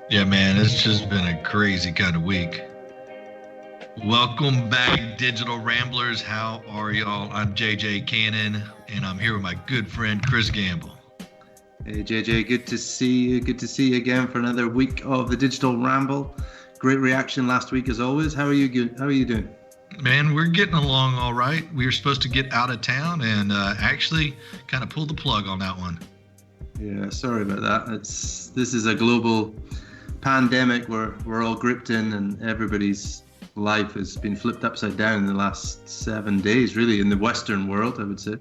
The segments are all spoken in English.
Yeah, man, it's just been a crazy kind of week. Welcome back, Digital Ramblers. How are y'all? I'm JJ Cannon, and I'm here with my good friend Chris Gamble. Hey JJ, good to see you. Good to see you again for another week of the Digital Ramble. Great reaction last week as always. How are you good? How are you doing? Man, we're getting along all right. We were supposed to get out of town and actually kind of pulled the plug on that one. Yeah, sorry about that. This is a global pandemic where we're all gripped in, and everybody's life has been flipped upside down in the last 7 days, really, in the Western world, I would say.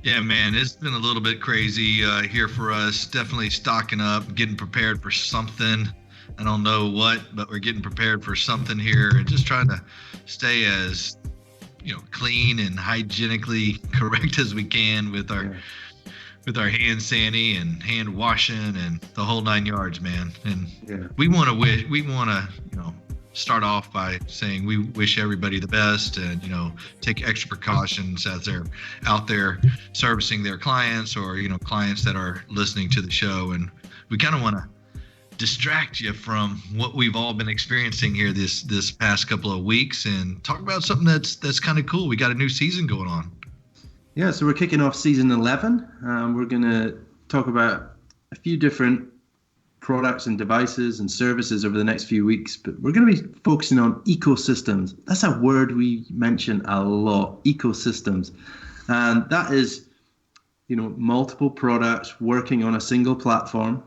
Yeah, man, it's been a little bit crazy here for us. Definitely stocking up, getting prepared for something. I don't know what, but we're getting prepared for something here and just trying to stay as, clean and hygienically correct as we can with our hand sani and hand washing and the whole 9 yards, man. And we want to start off by saying we wish everybody the best and, take extra precautions as they're out there servicing their clients or, clients that are listening to the show. And we kind of want to distract you from what we've all been experiencing here this past couple of weeks and talk about something that's kind of cool. We got a new season going on. Yeah, so we're kicking off season 11. We're going to talk about a few different products and devices and services over the next few weeks, but we're going to be focusing on ecosystems. That's a word we mention a lot, ecosystems. And that is, multiple products working on a single platform.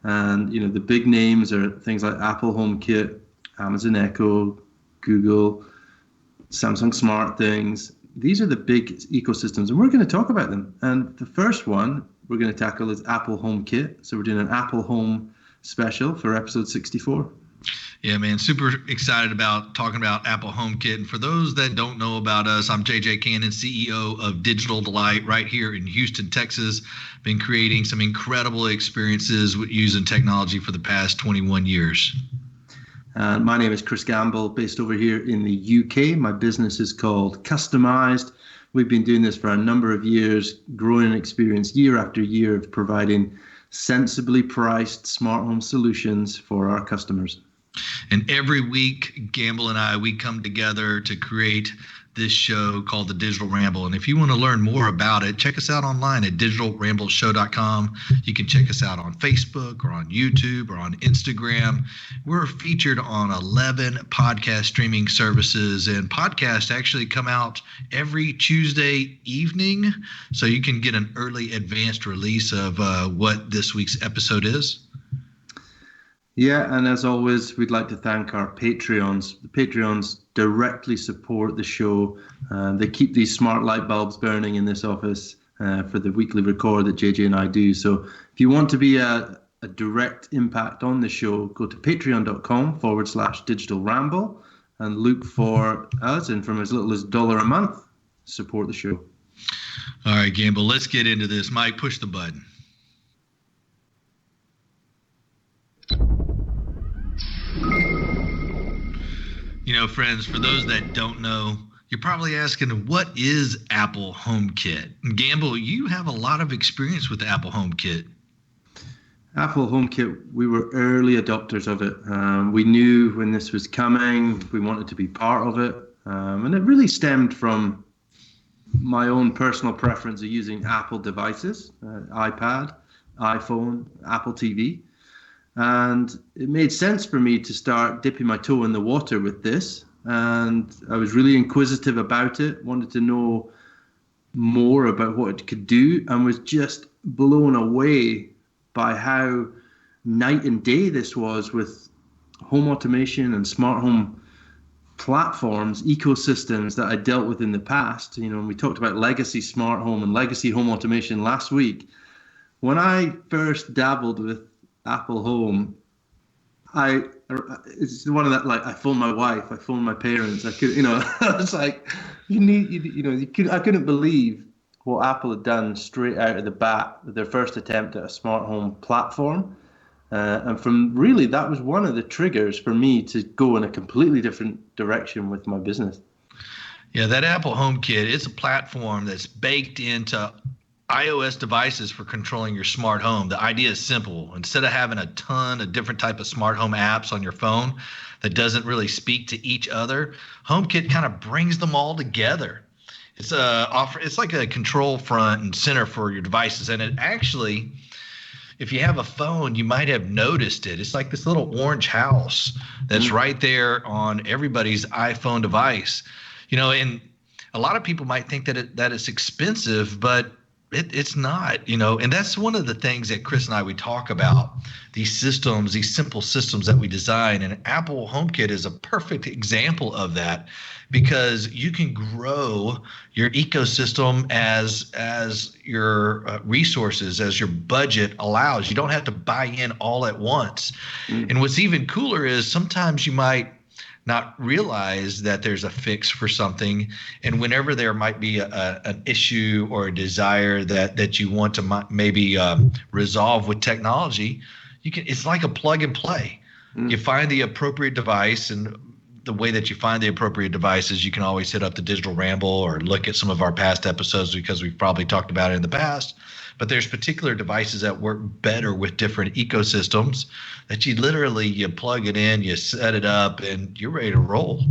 And, the big names are things like Apple HomeKit, Amazon Echo, Google, Samsung SmartThings. These are the big ecosystems, and we're going to talk about them. And the first one we're going to tackle is Apple HomeKit. So we're doing an Apple Home special for episode 64. Yeah, man, super excited about talking about Apple HomeKit. And for those that don't know about us, I'm JJ Cannon, CEO of Digital Delight right here in Houston, Texas. Been creating some incredible experiences with using technology for the past 21 years. My name is Chris Gamble, based over here in the UK. My business is called Customized. We've been doing this for a number of years, growing experience year after year of providing sensibly priced smart home solutions for our customers. And every week, Gamble and I, we come together to create this show called The Digital Ramble. And if you want to learn more about it, check us out online at digitalrambleshow.com. You can check us out on Facebook or on YouTube or on Instagram. We're featured on 11 podcast streaming services, and podcasts actually come out every Tuesday evening. So you can get an early advanced release of what this week's episode is. Yeah, and as always, we'd like to thank our Patreons. The Patreons directly support the show. They keep these smart light bulbs burning in this office for the weekly record that JJ and I do. So if you want to be a direct impact on the show, go to patreon.com/digital ramble and look for us. And from as little as $1 a month, support the show. All right, Gamble, let's get into this. Mike, push the button. Friends, for those that don't know, you're probably asking, what is Apple HomeKit? And Gamble, you have a lot of experience with Apple HomeKit. Apple HomeKit, we were early adopters of it. We knew when this was coming, we wanted to be part of it. And it really stemmed from my own personal preference of using Apple devices, iPad, iPhone, Apple TV. And it made sense for me to start dipping my toe in the water with this. And I was really inquisitive about it, wanted to know more about what it could do, and was just blown away by how night and day this was with home automation and smart home platforms, ecosystems that I dealt with in the past. We talked about legacy smart home and legacy home automation last week. When I first dabbled with Apple Home, it's one of that, like, I phoned my wife, I phoned my parents. I could, I was like, I couldn't believe what Apple had done straight out of the bat with their first attempt at a smart home platform. And from really, that was one of the triggers for me to go in a completely different direction with my business. Yeah, that Apple HomeKit, it's a platform that's baked into iOS devices for controlling your smart home. The idea is simple. Instead of having a ton of different type of smart home apps on your phone that doesn't really speak to each other, HomeKit kind of brings them all together. It's like a control front and center for your devices, and it actually, if you have a phone, you might have noticed it. It's like this little orange house that's right there on everybody's iPhone device. And a lot of people might think that it's expensive, but it's not, and that's one of the things that Chris and we talk about, these systems, these simple systems that we design. And Apple HomeKit is a perfect example of that, because you can grow your ecosystem as your resources, as your budget allows. You don't have to buy in all at once. And what's even cooler is sometimes you might not realize that there's a fix for something, and whenever there might be an issue or a desire that you want to maybe resolve with technology, it's like a plug and play. You find the appropriate device, and the way that you find the appropriate devices, you can always hit up the Digital Ramble or look at some of our past episodes, because we've probably talked about it in the past. But there's particular devices that work better with different ecosystems that you plug it in, you set it up, and you're ready to roll.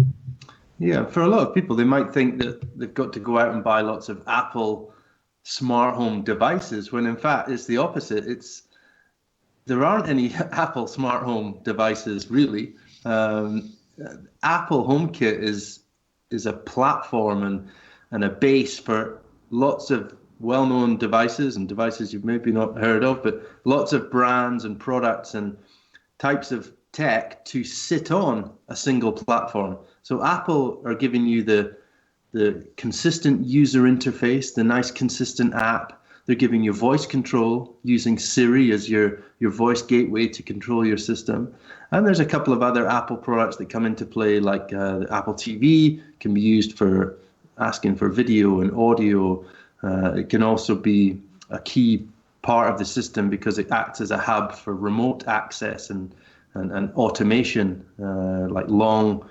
Yeah, for a lot of people, they might think that they've got to go out and buy lots of Apple smart home devices, when in fact it's the opposite. There aren't any Apple smart home devices, really. Apple HomeKit is a platform and a base for lots of well-known devices and devices you've maybe not heard of, but lots of brands and products and types of tech to sit on a single platform. So Apple are giving you the consistent user interface, the nice consistent app. They're giving you voice control using Siri as your voice gateway to control your system. And there's a couple of other Apple products that come into play, like the Apple TV can be used for asking for video and audio. It can also be a key part of the system because it acts as a hub for remote access and automation, like long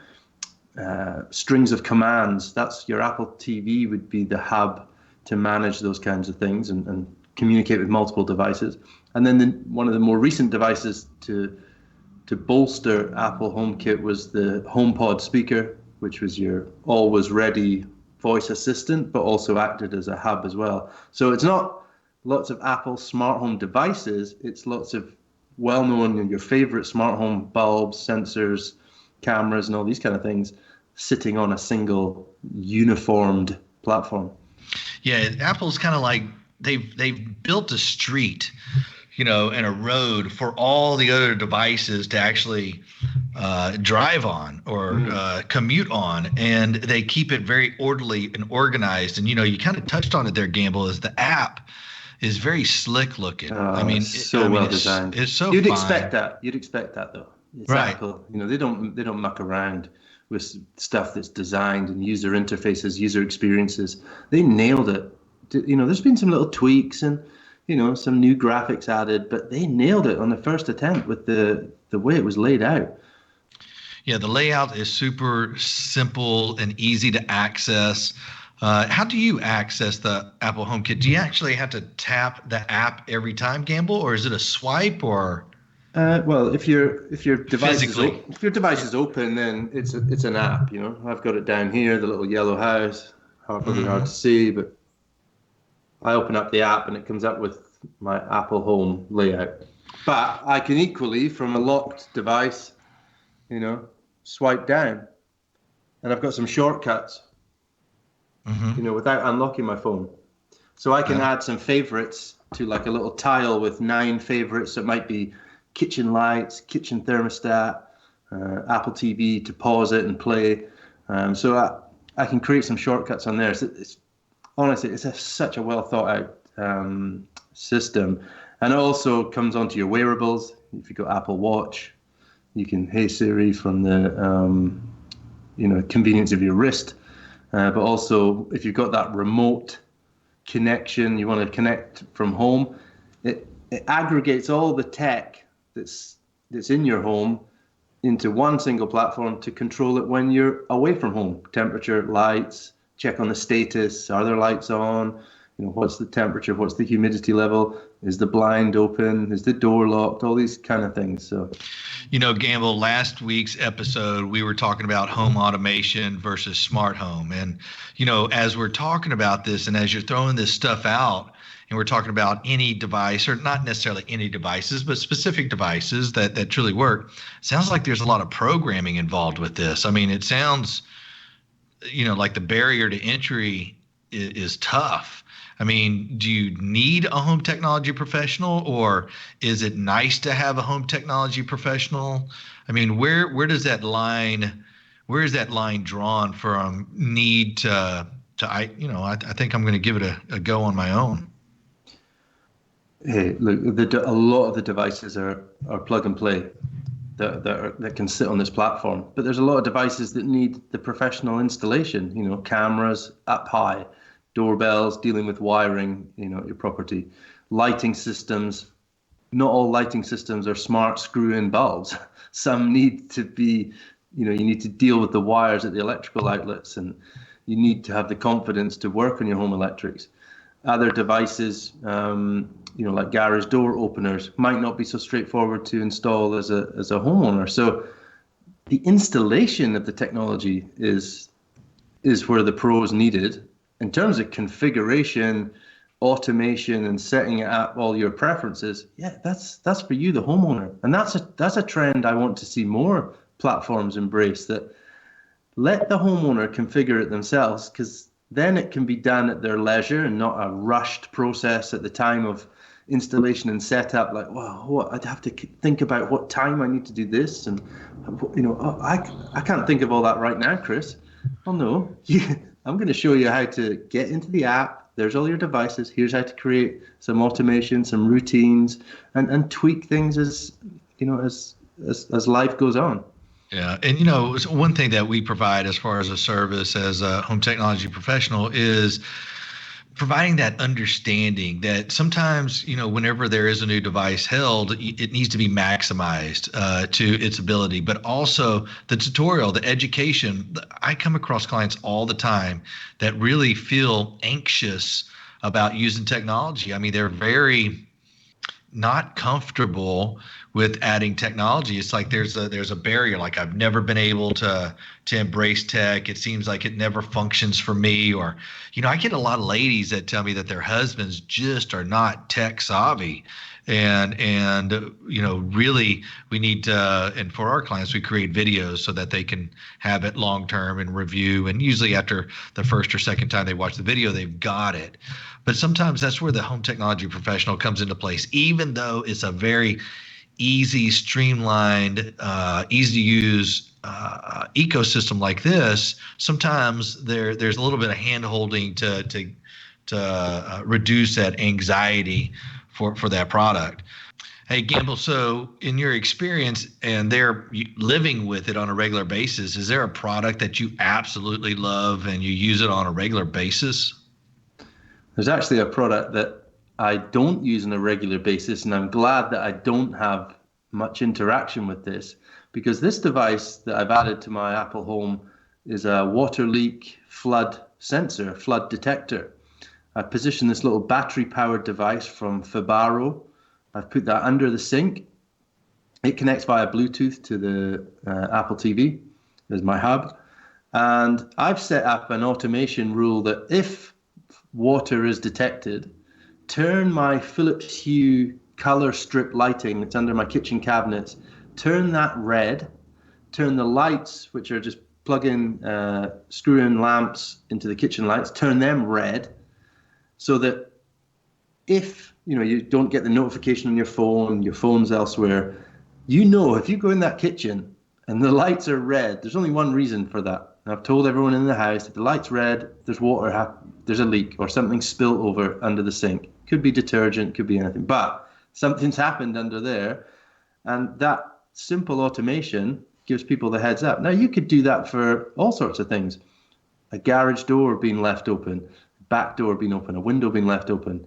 strings of commands. That's your Apple TV would be the hub to manage those kinds of things and communicate with multiple devices. And then one of the more recent devices to bolster Apple HomeKit was the HomePod speaker, which was your always ready voice assistant, but also acted as a hub as well. So it's not lots of Apple smart home devices, it's lots of well-known and your favorite smart home bulbs, sensors, cameras, and all these kind of things sitting on a single uniformed platform. Yeah, Apple's kind of like they've built a street, and a road for all the other devices to actually drive on or commute on, and they keep it very orderly and organized. And you kind of touched on it there, Gamble, is the app is very slick looking. Well designed. It's so You'd fine. expect that. You'd expect that though. It's right. Apple. They don't muck around with stuff that's designed and user interfaces, user experiences. They nailed it. There's been some little tweaks and some new graphics added, but they nailed it on the first attempt with the way it was laid out. Yeah, the layout is super simple and easy to access. How do you access the Apple HomeKit? Do you actually have to tap the app every time, Gamble, or is it a swipe or? Well, if your device is open, then it's an app. I've got it down here, the little yellow house. Hard to see, but I open up the app and it comes up with my Apple Home layout. But I can equally, from a locked device, swipe down, and I've got some shortcuts. Without unlocking my phone, so I can add some favorites to like a little tile with 9 favorites. So it might be kitchen lights, kitchen thermostat, Apple TV to pause it and play. So I can create some shortcuts on there. So honestly, it's such a well thought out system. And it also comes onto your wearables. If you've got Apple Watch, you can Hey Siri from the convenience of your wrist. But also, if you've got that remote connection, you want to connect from home, it aggregates all the tech that's in your home into one single platform to control it when you're away from home. Temperature, lights, check on the status, are there lights on? what's the temperature, what's the humidity level, is the blind open, is the door locked, all these kind of things. So, Gamble, last week's episode, we were talking about home automation versus smart home. And, as we're talking about this and as you're throwing this stuff out, and we're talking about any device, or not necessarily any devices, but specific devices that truly work, sounds like there's a lot of programming involved with this. I mean, it sounds, like the barrier to entry is tough. I mean, do you need a home technology professional, or is it nice to have a home technology professional? I mean, where is that line drawn from need to I think I'm going to give it a go on my own. Hey, look, a lot of the devices are plug and play that can sit on this platform, but there's a lot of devices that need the professional installation. Cameras up high, doorbells, dealing with wiring, at your property, lighting systems. Not all lighting systems are smart screw-in bulbs. Some need to be, you need to deal with the wires at the electrical outlets, and you need to have the confidence to work on your home electrics. Other devices, like garage door openers, might not be so straightforward to install as a homeowner. So the installation of the technology is where the pro is needed. In terms of configuration, automation, and setting it up all your preferences, yeah, that's for you, the homeowner. And that's a trend I want to see more platforms embrace, that let the homeowner configure it themselves, because then it can be done at their leisure and not a rushed process at the time of installation and setup. Like, wow, I'd have to think about what time I need to do this, and I can't think of all that right now, Chris. Oh no, I'm going to show you how to get into the app. There's all your devices. Here's how to create some automation, some routines, and tweak things as life goes on. Yeah. And, one thing that we provide as far as a service as a home technology professional is providing that understanding that sometimes, whenever there is a new device held, it needs to be maximized to its ability, but also the tutorial, the education. I come across clients all the time that really feel anxious about using technology. I mean, they're very not comfortable with adding technology. It's like there's a barrier. Like, I've never been able to embrace tech. It seems like it never functions for me. Or, I get a lot of ladies that tell me that their husbands just are not tech savvy. And really we need to, and for our clients, we create videos so that they can have it long term and review. And usually after the first or second time they watch the video, they've got it. But sometimes that's where the home technology professional comes into place, even though it's a very easy, streamlined, easy to use ecosystem like this. Sometimes there's a little bit of hand holding to reduce that anxiety for that product. Hey, Gamble, so in your experience, and they're living with it on a regular basis, is there a product that you absolutely love and you use it on a regular basis? There's actually a product that I don't use on a regular basis, and I'm glad that I don't have much interaction with this, because this device that I've added to my Apple Home is a water leak flood sensor, flood detector. I've positioned this little battery-powered device from Fibaro. I've put that under the sink. It connects via Bluetooth to the Apple TV as my hub. And I've set up an automation rule that if water is detected, turn my Philips Hue color strip lighting that's under my kitchen cabinets, turn that red, turn the lights, which are just plug-in, screw-in lamps into the kitchen lights, turn them red, so that if you don't get the notification on your phone's elsewhere, if you go in that kitchen and the lights are red, there's only one reason for that. And I've told everyone in the house, if the light's red, there's water, there's a leak or something spilled over under the sink. Could be detergent, could be anything, but something's happened under there, and that simple automation gives people the heads up. Now, you could do that for all sorts of things. A garage door being left open, back door being open, a window being left open.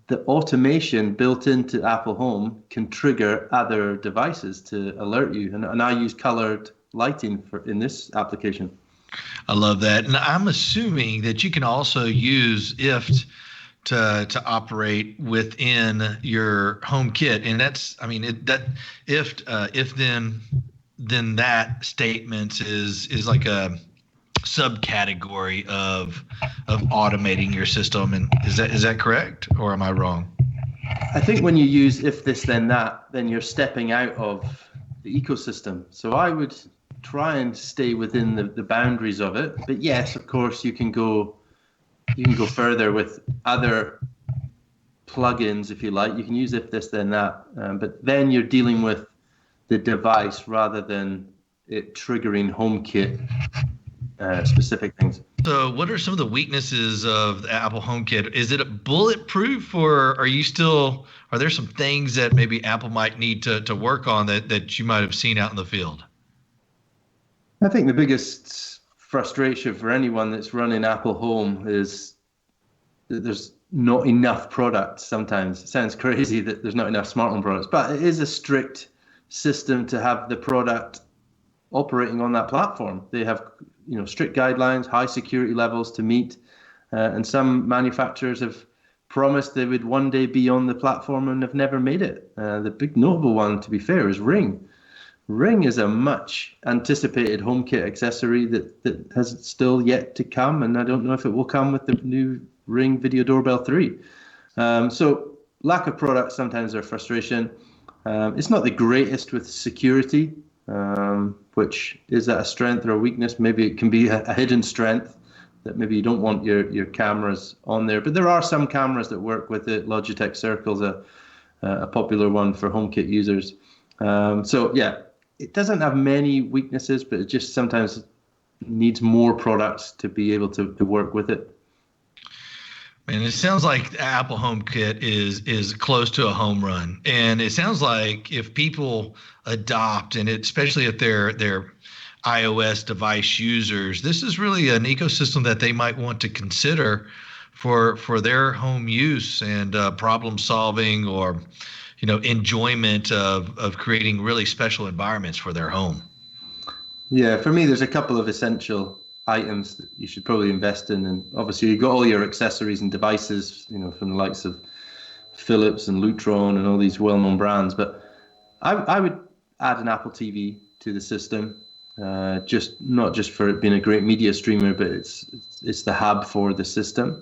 The automation built into Apple Home can trigger other devices to alert you. And I use colored lighting in this application. I love that. And I'm assuming that you can also use IFT to operate within your HomeKit, and that's, I mean, if then that statement is like a subcategory of automating your system. And is that correct, or am I wrong? I think when you use if this then that, then you're stepping out of the ecosystem. So I would try and stay within the boundaries of it. But yes, of course, you can go further with other plugins if you like. You can use if this then that, but then you're dealing with the device rather than it triggering HomeKit specific things. So, what are some of the weaknesses of the Apple HomeKit? Is it bulletproof, or are there some things that maybe Apple might need to work on that you might have seen out in the field? I think the biggest frustration for anyone that's running Apple Home is that there's not enough products sometimes. It sounds crazy that there's not enough smart home products, but it is a strict system to have the product operating on that platform. They have strict guidelines, high security levels to meet, and some manufacturers have promised they would one day be on the platform and have never made it. The big notable one, to be fair, is Ring. Ring is a much anticipated HomeKit accessory that has still yet to come, and I don't know if it will come with the new Ring Video Doorbell 3. So lack of products sometimes are a frustration. It's not the greatest with security, which is that a strength or a weakness? Maybe it can be a hidden strength that maybe you don't want your cameras on there. But there are some cameras that work with it. Logitech Circle's a popular one for HomeKit users. So yeah, it doesn't have many weaknesses, but it just sometimes needs more products to be able to work with it. And it sounds like the Apple HomeKit is close to a home run. And it sounds like if people adopt, and especially if they're iOS device users, this is really an ecosystem that they might want to consider for their home use and problem solving, or enjoyment of creating really special environments for their home. Yeah, for me, there's a couple of essential items that you should probably invest in, and obviously you've got all your accessories and devices, from the likes of Philips and Lutron and all these well-known brands. But I would add an Apple TV to the system, just not just for it being a great media streamer, but it's the hub for the system,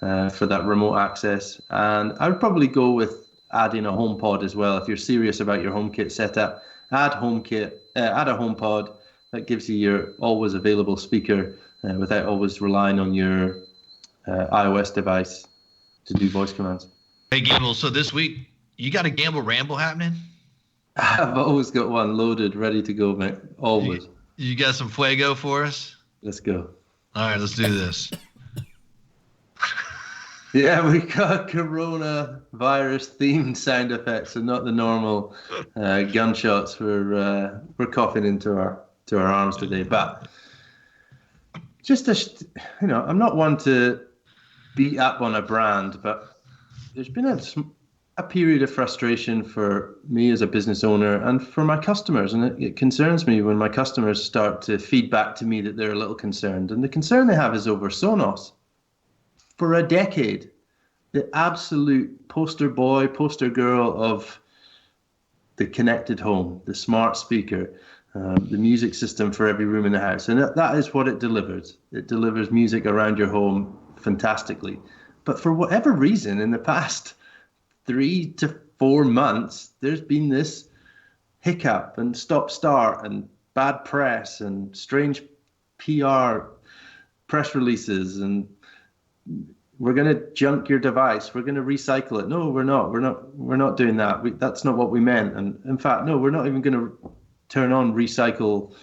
for that remote access. And I would probably go with adding a HomePod as well. If you're serious about your HomeKit setup, add a HomePod. That gives you your always available speaker without always relying on your iOS device to do voice commands. Hey, Gamble, so this week, you got a Gamble Ramble happening? I've always got one loaded, ready to go, mate. Always. You got some fuego for us? Let's go. All right, let's do this. Yeah, we got coronavirus themed sound effects and not the normal gunshots we're coughing into our arms today. But just I'm not one to beat up on a brand, but there's been a period of frustration for me as a business owner and for my customers, and it concerns me when my customers start to feed back to me that they're a little concerned. And the concern they have is over Sonos. For a decade, the absolute poster boy, poster girl of the connected home, the smart speaker, the music system for every room in the house. And that is what it delivers. It delivers music around your home fantastically. But for whatever reason, in the past 3 to 4 months, there's been this hiccup and stop-start and bad press and strange PR press releases, and we're going to junk your device. We're going to recycle it. No, we're not. We're not doing that. That's not what we meant. And in fact, no, we're not even going to turn on recycle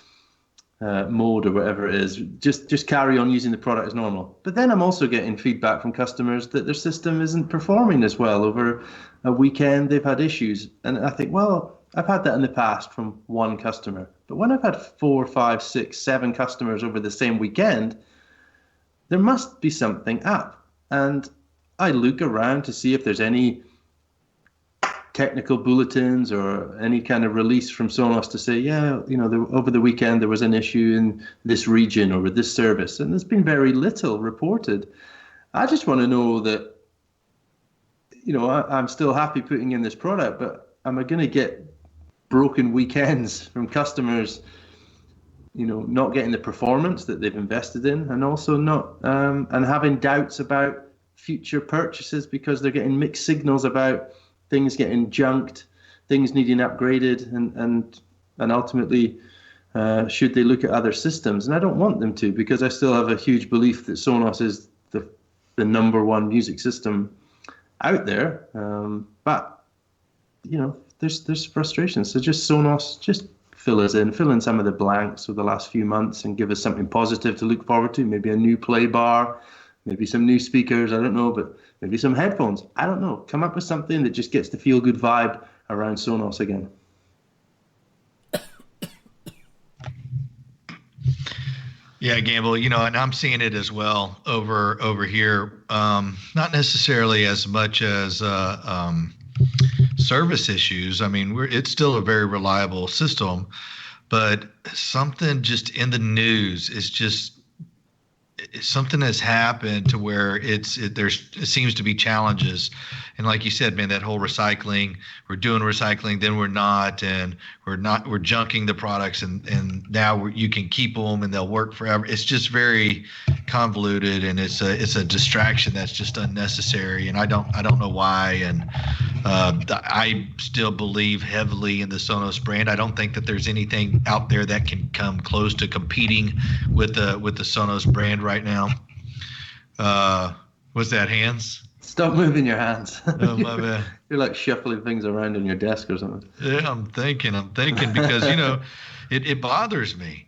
mode or whatever it is. Just carry on using the product as normal. But then I'm also getting feedback from customers that their system isn't performing as well. Over a weekend, they've had issues. And I think, well, I've had that in the past from one customer. But when I've had 4, 5, 6, 7 customers over the same weekend, there must be something up. And I look around to see if there's any technical bulletins or any kind of release from Sonos to say, yeah, over the weekend there was an issue in this region or with this service. And there's been very little reported. I just want to know that I'm still happy putting in this product, but am I going to get broken weekends from customers, not getting the performance that they've invested in, and also not and having doubts about future purchases because they're getting mixed signals about things getting junked, things needing upgraded, and ultimately should they look at other systems? And I don't want them to, because I still have a huge belief that Sonos is the number one music system out there. But there's frustration. So just Sonos, just fill in some of the blanks of the last few months and give us something positive to look forward to. Maybe a new play bar, maybe some new speakers, I don't know, but maybe some headphones. I don't know. Come up with something that just gets the feel-good vibe around Sonos again. Yeah, Gamble, and I'm seeing it as well over here. Not necessarily as much as service issues. I mean, it's still a very reliable system, but something just in the news is just something has happened to where it seems to be challenges. And like you said, man, that whole recycling, we're doing recycling, then we're not, and we're junking the products, and now you can keep them and they'll work forever. It's just very convoluted, and it's a distraction that's just unnecessary. And I don't know why. And I still believe heavily in the Sonos brand. I don't think that there's anything out there that can come close to competing with the Sonos brand right now. Was that hands? Stop moving your hands. Oh, my bad. You're like shuffling things around on your desk or something. Yeah, I'm thinking because it bothers me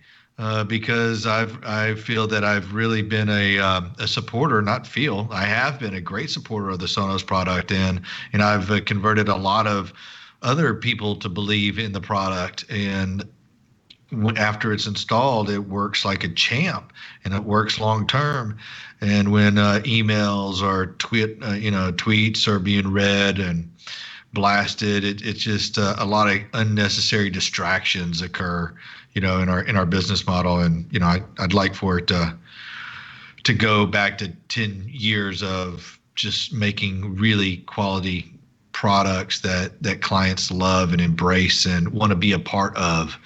because I feel that I've really been a supporter, I have been a great supporter of the Sonos product, and I've converted a lot of other people to believe in the product, and after it's installed, it works like a champ, and it works long term. And when emails or tweets are being read and blasted, it's just a lot of unnecessary distractions occur, in our business model. And I'd like for it to go back to 10 years of just making really quality products that clients love and embrace and want to be a part of,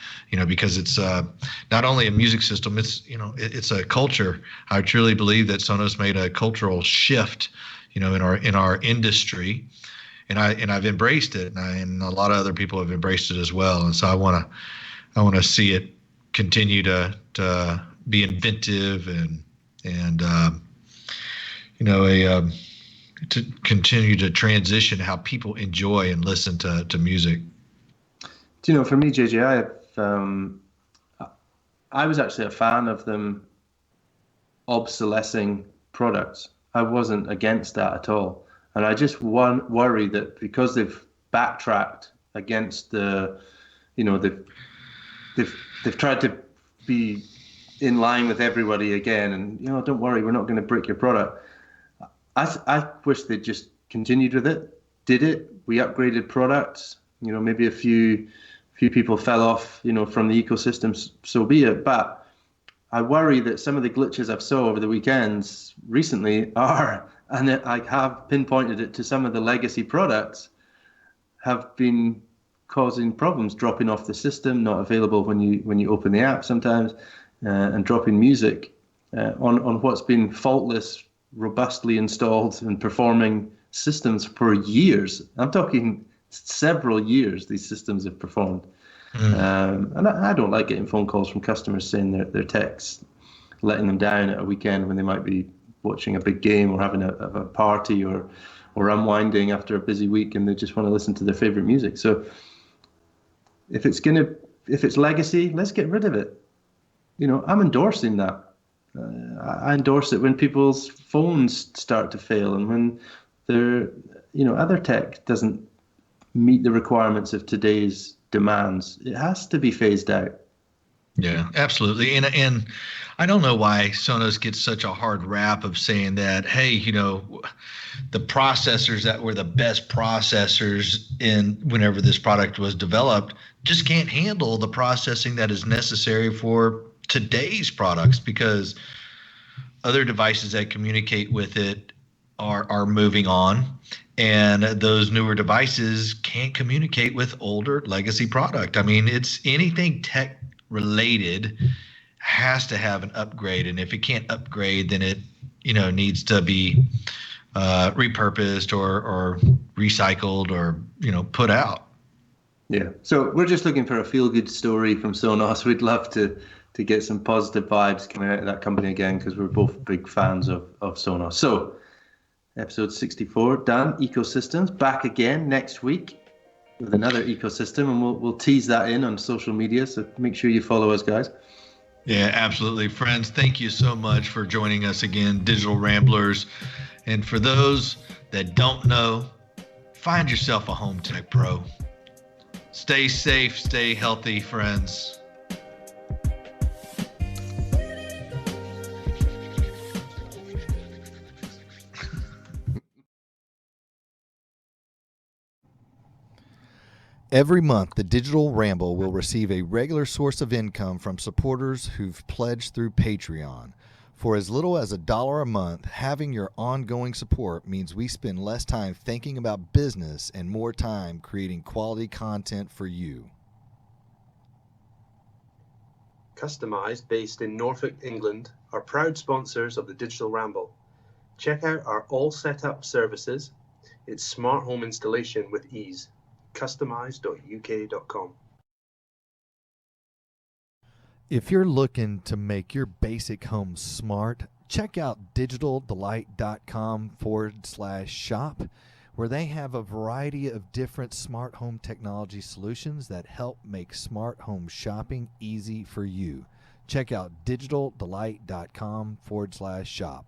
because it's not only a music system, it's a culture. I truly believe that Sonos made a cultural shift, in our industry, and I've embraced it, and a lot of other people have embraced it as well. And so I want to see it continue to be inventive and to continue to transition how people enjoy and listen to music. For me, JJ, I was actually a fan of them obsolescing products. I wasn't against that at all. And I just worry that because they've backtracked against they've tried to be in line with everybody again, and don't worry, we're not going to break your product. I wish they'd just continued with it, did it. We upgraded products. Maybe a few people fell off, from the ecosystem, so be it. But I worry that some of the glitches I've saw over the weekends recently and I have pinpointed it to some of the legacy products, have been causing problems, dropping off the system, not available when you open the app sometimes, and dropping music on what's been faultless, robustly installed and performing systems for years. I'm talking several years these systems have performed. And I don't like getting phone calls from customers saying their tech's letting them down at a weekend when they might be watching a big game or having a party or unwinding after a busy week, and they just want to listen to their favorite music. So if it's legacy, let's get rid of it. I'm endorsing that. I endorse it when people's phones start to fail and when their other tech doesn't meet the requirements of today's demands. It has to be phased out. Yeah, absolutely. And I don't know why Sonos gets such a hard rap of saying that, hey, the processors that were the best processors whenever this product was developed just can't handle the processing that is necessary for today's products, because other devices that communicate with it are moving on, And those newer devices can't communicate with older legacy product. I mean, it's anything tech related has to have an upgrade, and if it can't upgrade, then it needs to be repurposed or recycled or put out. Yeah. So we're just looking for a feel-good story from Sonos. We'd love to get some positive vibes coming out of that company again, because we're both big fans of Sonos. So episode 64 done. Ecosystems back again next week with another ecosystem, and we'll tease that in on social media. So make sure you follow us, guys. Yeah, absolutely. Friends, thank you so much for joining us again, Digital Ramblers. And for those that don't know, find yourself a home tech pro. Stay safe, stay healthy, friends. Every month, the Digital Ramble will receive a regular source of income from supporters who've pledged through Patreon. For as little as $1 a month, having your ongoing support means we spend less time thinking about business and more time creating quality content for you. Customized, based in Norfolk, England, are proud sponsors of the Digital Ramble. Check out our all setup services. It's smart home installation with ease. Customize.uk.com. If you're looking to make your basic home smart, check out digitaldelight.com/shop, where they have a variety of different smart home technology solutions that help make smart home shopping easy for you. Check out digitaldelight.com/shop.